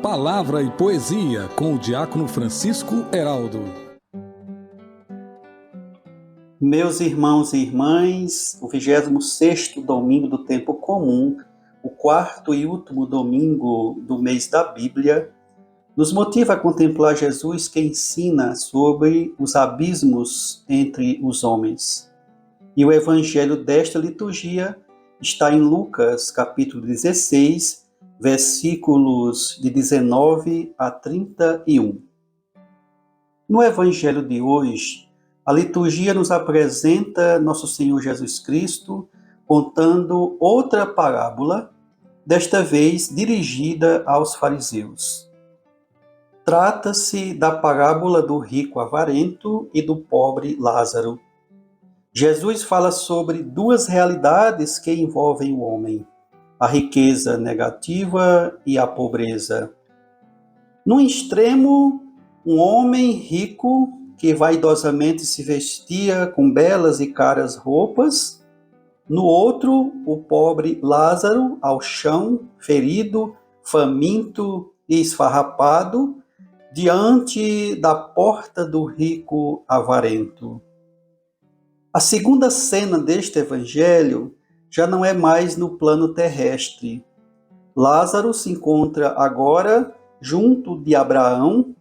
Palavra e Poesia, com o diácono Francisco Heraldo. Meus irmãos e irmãs, o 26º domingo do tempo comum, o quarto e último domingo do mês da Bíblia, nos motiva a contemplar Jesus que ensina sobre os abismos entre os homens. E o evangelho desta liturgia está em Lucas, capítulo 16, versículos de 19 a 31. No evangelho de hoje, a liturgia nos apresenta nosso Senhor Jesus Cristo contando outra parábola, desta vez dirigida aos fariseus. Trata-se da parábola do rico avarento e do pobre Lázaro. Jesus fala sobre duas realidades que envolvem o homem: a riqueza negativa e a pobreza. No extremo, um homem rico que vaidosamente se vestia com belas e caras roupas. No outro, o pobre Lázaro, ao chão, ferido, faminto e esfarrapado, diante da porta do rico avarento. A segunda cena deste evangelho já não é mais no plano terrestre. Lázaro se encontra agora junto de Abraão,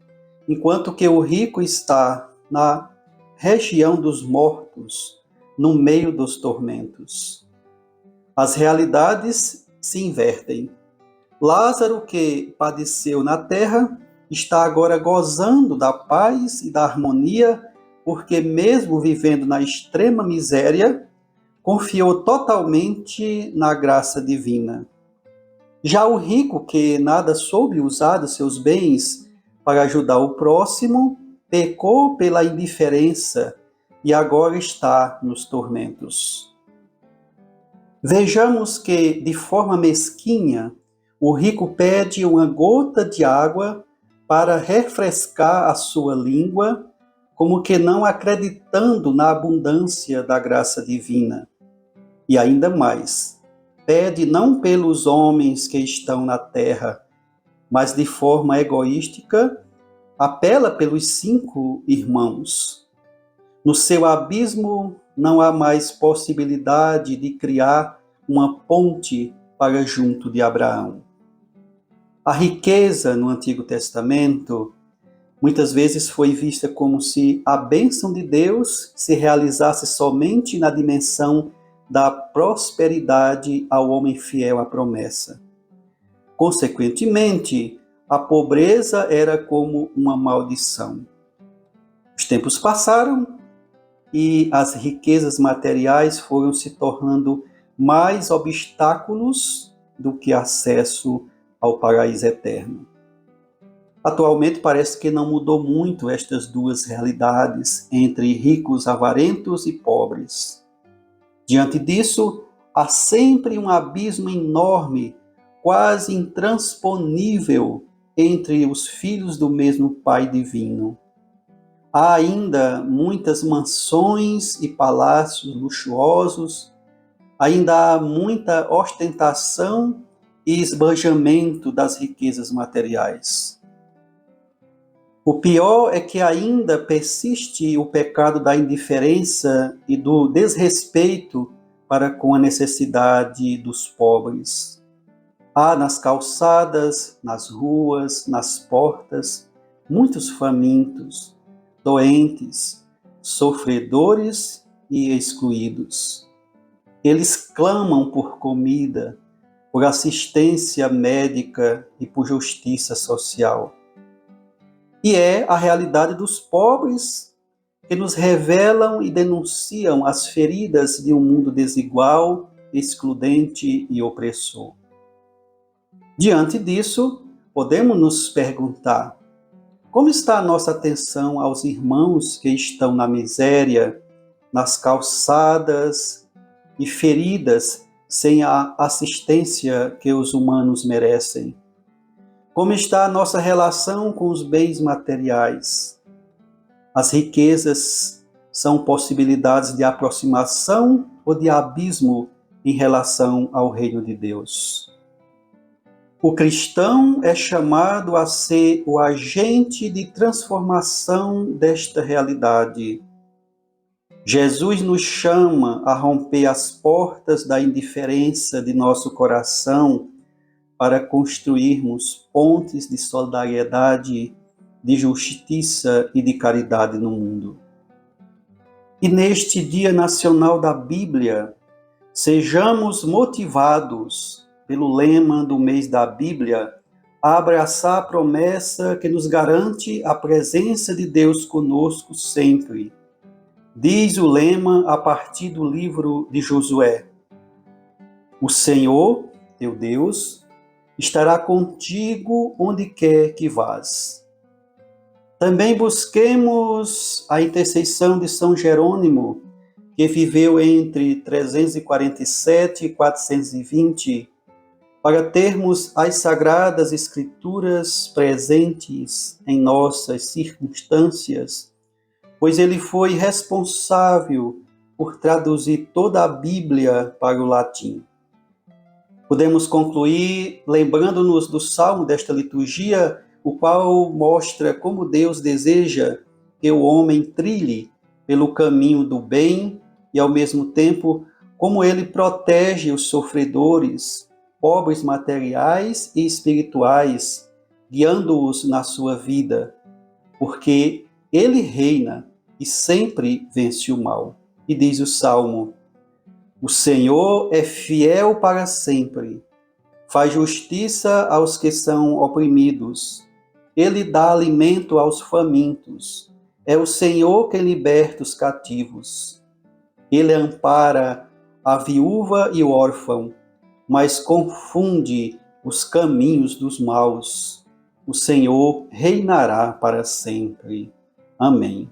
enquanto que o rico está na região dos mortos, no meio dos tormentos. As realidades se invertem. Lázaro, que padeceu na terra, está agora gozando da paz e da harmonia, porque mesmo vivendo na extrema miséria, confiou totalmente na graça divina. Já o rico, que nada soube usar dos seus bens para ajudar o próximo, pecou pela indiferença e agora está nos tormentos. Vejamos que, de forma mesquinha, o rico pede uma gota de água para refrescar a sua língua, como que não acreditando na abundância da graça divina. E ainda mais, pede não pelos homens que estão na terra, mas de forma egoística, apela pelos 5 irmãos. No seu abismo não há mais possibilidade de criar uma ponte para junto de Abraão. A riqueza no Antigo Testamento muitas vezes foi vista como se a bênção de Deus se realizasse somente na dimensão da prosperidade ao homem fiel à promessa. Consequentemente, a pobreza era como uma maldição. Os tempos passaram e as riquezas materiais foram se tornando mais obstáculos do que acesso ao paraíso eterno. Atualmente parece que não mudou muito estas duas realidades entre ricos avarentos e pobres. Diante disso, há sempre um abismo enorme, quase intransponível, entre os filhos do mesmo Pai divino. Há ainda muitas mansões e palácios luxuosos, ainda há muita ostentação e esbanjamento das riquezas materiais. O pior é que ainda persiste o pecado da indiferença e do desrespeito para com a necessidade dos pobres. Há nas calçadas, nas ruas, nas portas, muitos famintos, doentes, sofredores e excluídos. Eles clamam por comida, por assistência médica e por justiça social. E é a realidade dos pobres que nos revelam e denunciam as feridas de um mundo desigual, excludente e opressor. Diante disso, podemos nos perguntar: como está a nossa atenção aos irmãos que estão na miséria, nas calçadas e feridas sem a assistência que os humanos merecem? Como está a nossa relação com os bens materiais? As riquezas são possibilidades de aproximação ou de abismo em relação ao reino de Deus? O cristão é chamado a ser o agente de transformação desta realidade. Jesus nos chama a romper as portas da indiferença de nosso coração para construirmos pontes de solidariedade, de justiça e de caridade no mundo. E neste Dia Nacional da Bíblia, sejamos motivados pelo lema do mês da Bíblia, a abraçar a promessa que nos garante a presença de Deus conosco sempre. Diz o lema a partir do livro de Josué: O Senhor, teu Deus, estará contigo onde quer que vás. Também busquemos a intercessão de São Jerônimo, que viveu entre 347 e 420, para termos as Sagradas Escrituras presentes em nossas circunstâncias, pois ele foi responsável por traduzir toda a Bíblia para o latim. Podemos concluir lembrando-nos do salmo desta liturgia, o qual mostra como Deus deseja que o homem trilhe pelo caminho do bem e, ao mesmo tempo, como ele protege os sofredores, pobres materiais e espirituais, guiando-os na sua vida, porque ele reina e sempre vence o mal. E diz o Salmo: O Senhor é fiel para sempre, faz justiça aos que são oprimidos, ele dá alimento aos famintos, é o Senhor que liberta os cativos. Ele ampara a viúva e o órfão, mas confunde os caminhos dos maus. O Senhor reinará para sempre. Amém.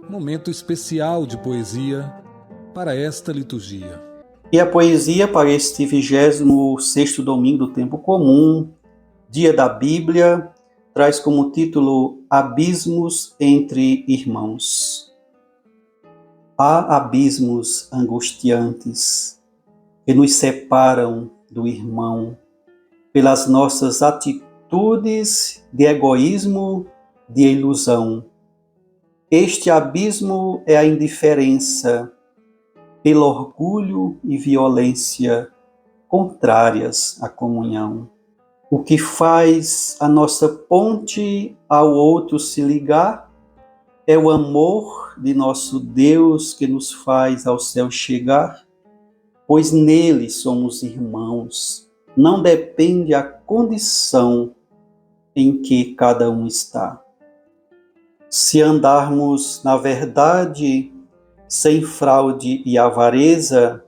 Momento especial de poesia para esta liturgia. E a poesia para este 26º domingo do tempo comum, dia da Bíblia, traz como título Abismos entre Irmãos. Há abismos angustiantes que nos separam do irmão pelas nossas atitudes de egoísmo, de ilusão. Este abismo é a indiferença, pelo orgulho e violência contrárias à comunhão. O que faz a nossa ponte ao outro se ligar é o amor de nosso Deus que nos faz ao céu chegar, pois nele somos irmãos, não depende a condição em que cada um está. Se andarmos na verdade, sem fraude e avareza,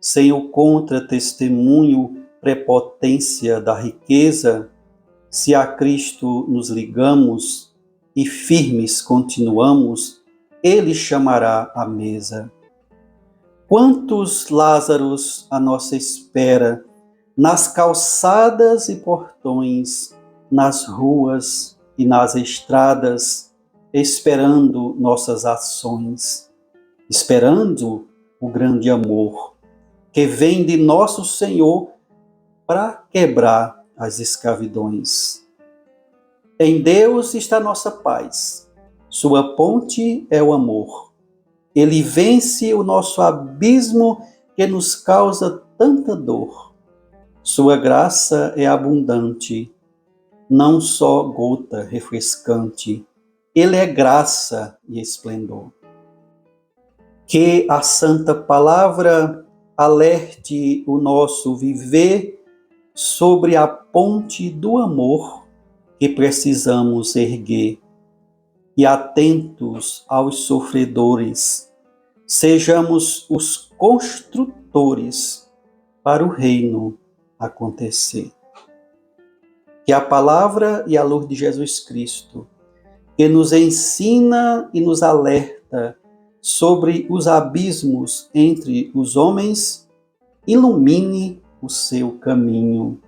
sem o contra-testemunho, prepotência da riqueza, se a Cristo nos ligamos e firmes continuamos, ele chamará à mesa. Quantos Lázaros à nossa espera, nas calçadas e portões, nas ruas e nas estradas, esperando nossas ações, esperando o grande amor que vem de nosso Senhor para quebrar as escravidões. Em Deus está nossa paz, sua ponte é o amor. Ele vence o nosso abismo que nos causa tanta dor. Sua graça é abundante, não só gota refrescante. Ele é graça e esplendor. Que a Santa Palavra alerte o nosso viver sobre a ponte do amor que precisamos erguer, e atentos aos sofredores, sejamos os construtores para o reino acontecer. Que a palavra e a luz de Jesus Cristo, que nos ensina e nos alerta sobre os abismos entre os homens, ilumine o seu caminho.